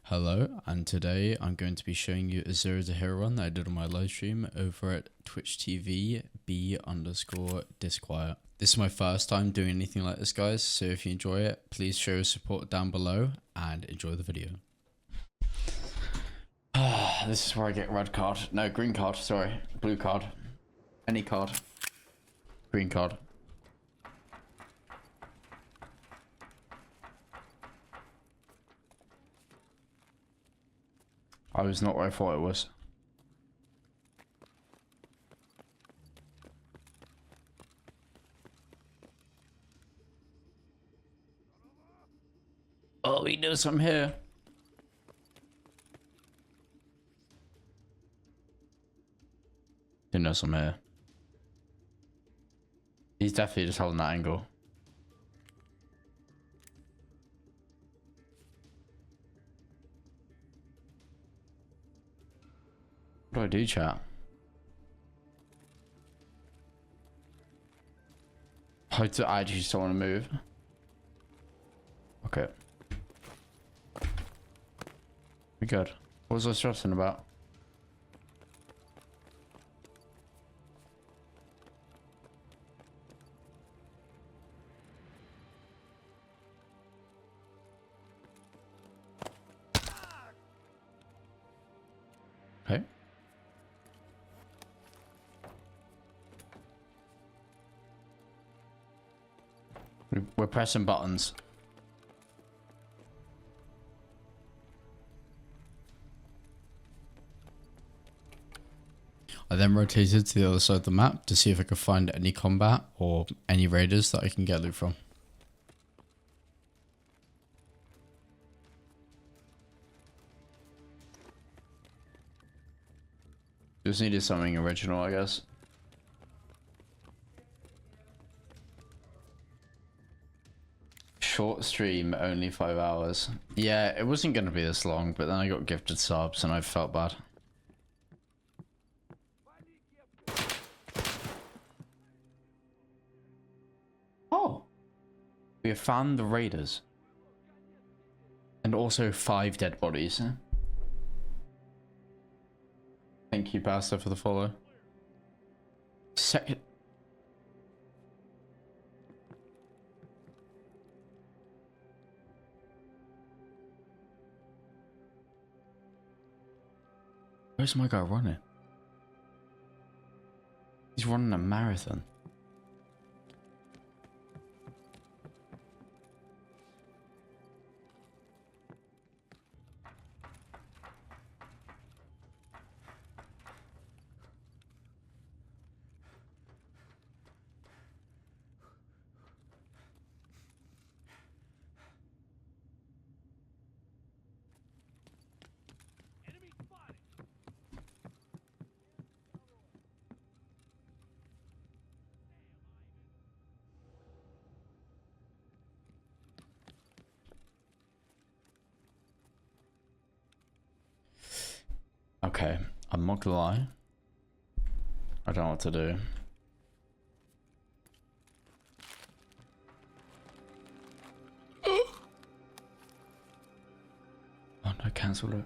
Hello, and today I'm going to be showing you a 0 to hero run that I did on my live stream over at Twitch TV B_disquiet. This is my first time doing anything like this, guys, so if you enjoy it, please show your support down below and enjoy the video. This is where I get red card. No, green card, sorry. Blue card. Any card. Green card. I was not where I thought it was. Oh, he knows I'm here. He knows I'm here. He's definitely just holding that angle. What do I do, chat? I actually just don't want to move. Okay. We good. What was I stressing about? Okay. We're pressing buttons. I then rotated to the other side of the map to see if I could find any combat or any raiders that I can get loot from. Just needed something original, I guess. Short stream, only 5 hours. Yeah, it wasn't going to be this long, but then I got gifted subs and I felt bad. Oh, we have found the raiders. And also 5 dead bodies. Thank you, Pastor, for the follow. Second. Where's my guy running? He's running a marathon. Okay, I'm not gonna lie. I don't know what to do. Oh no, cancel it.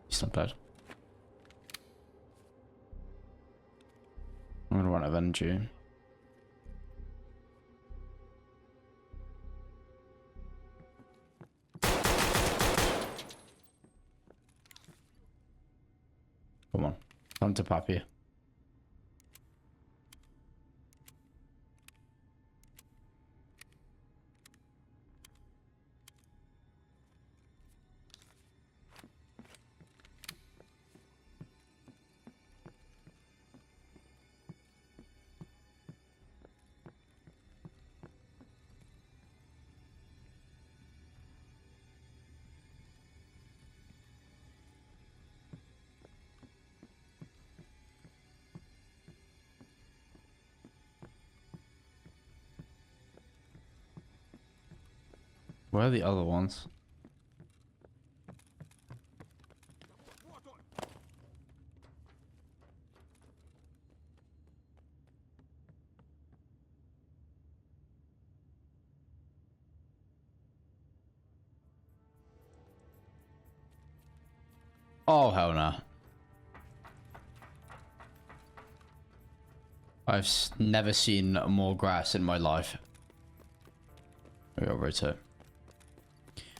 He's not dead. I'm gonna run out of energy. Come on, come to Pappy. Where are the other ones? Oh, hell no. I've never seen more grass in my life. We got rotate.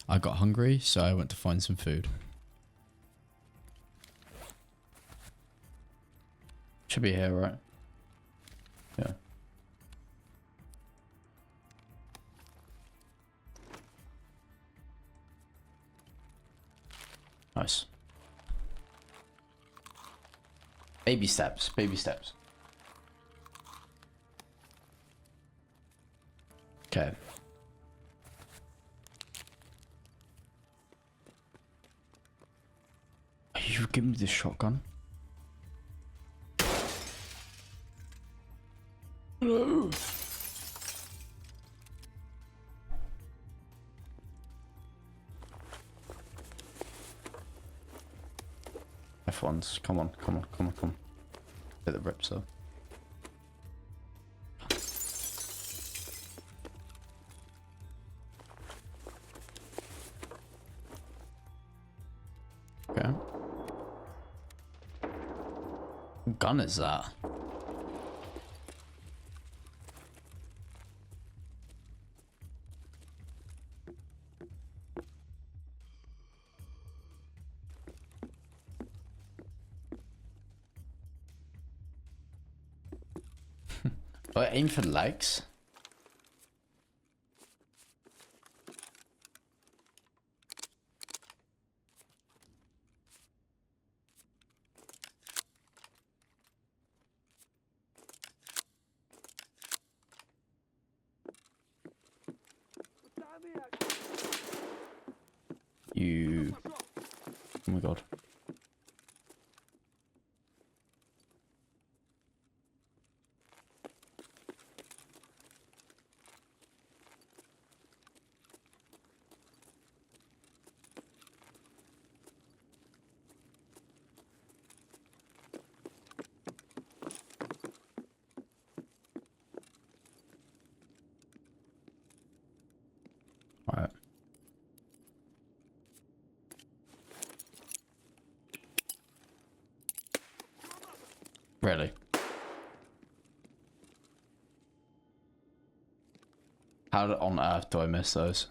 I got hungry, so I went to find some food. Should be here, right? Yeah. Nice. Baby steps, baby steps. Okay. You give me this shotgun. Hello. F1s, come on, come on, come on, come on. Hit the rips though. Okay. What gun is that? Do I aim for legs? You... Oh my god. Alright. Really? How on earth do I miss those?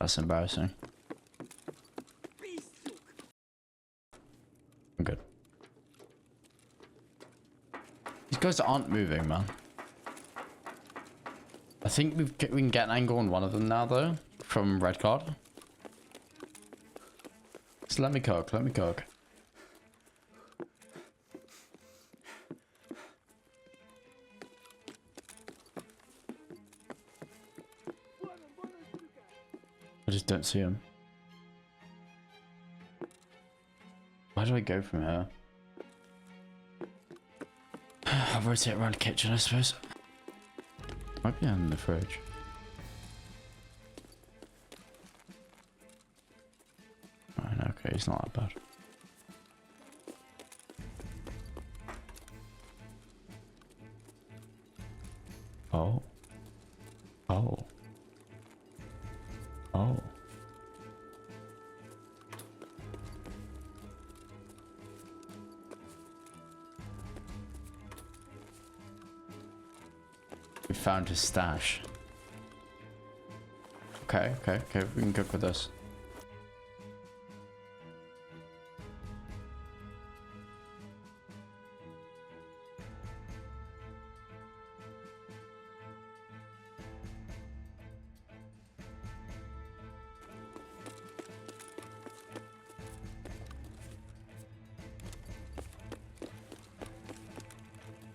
That's embarrassing. I'm good. These guys aren't moving, man. I think we can get an angle on one of them now, though, from red card. So let me cook, let me cook. I just don't see him. Where do I go from here? I'll rotate around the kitchen, I suppose. Might be in the fridge. Right, okay, he's not that bad. Oh. Oh. Oh. We found his stash. Okay, okay, okay, we can cook with this.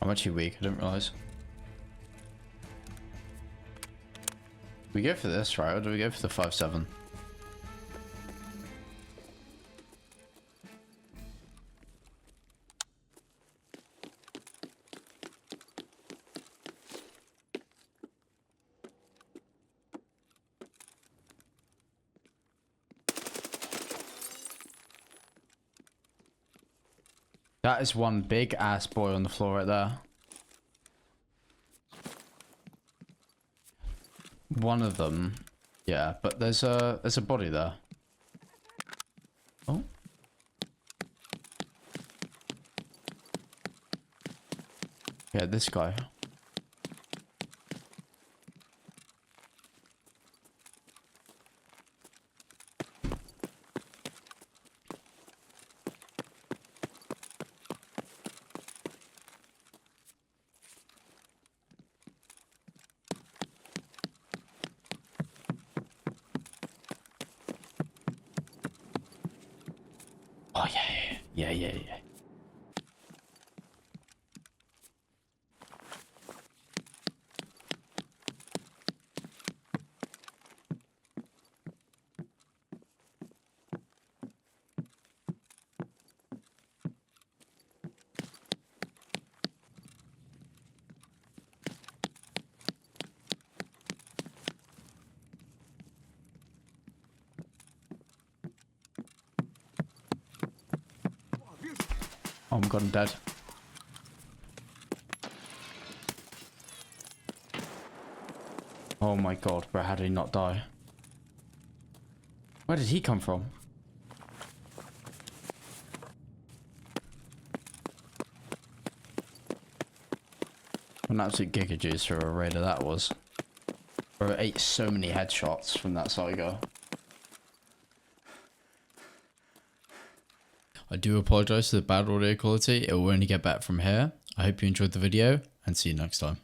I'm actually weak, I didn't realize. We go for this, right? Or do we go for the 5-7? That is one big ass boy on the floor right there. One of them. Yeah, but there's a body there. Oh. Yeah, this guy. Oh yeah. Oh my god, I'm dead. Oh my god, bro, how did he not die? Where did he come from? An absolute giga juice for a raider that was. Bro, ate so many headshots from that Saiga. I do apologise for the bad audio quality. It will only get better from here. I hope you enjoyed the video and see you next time.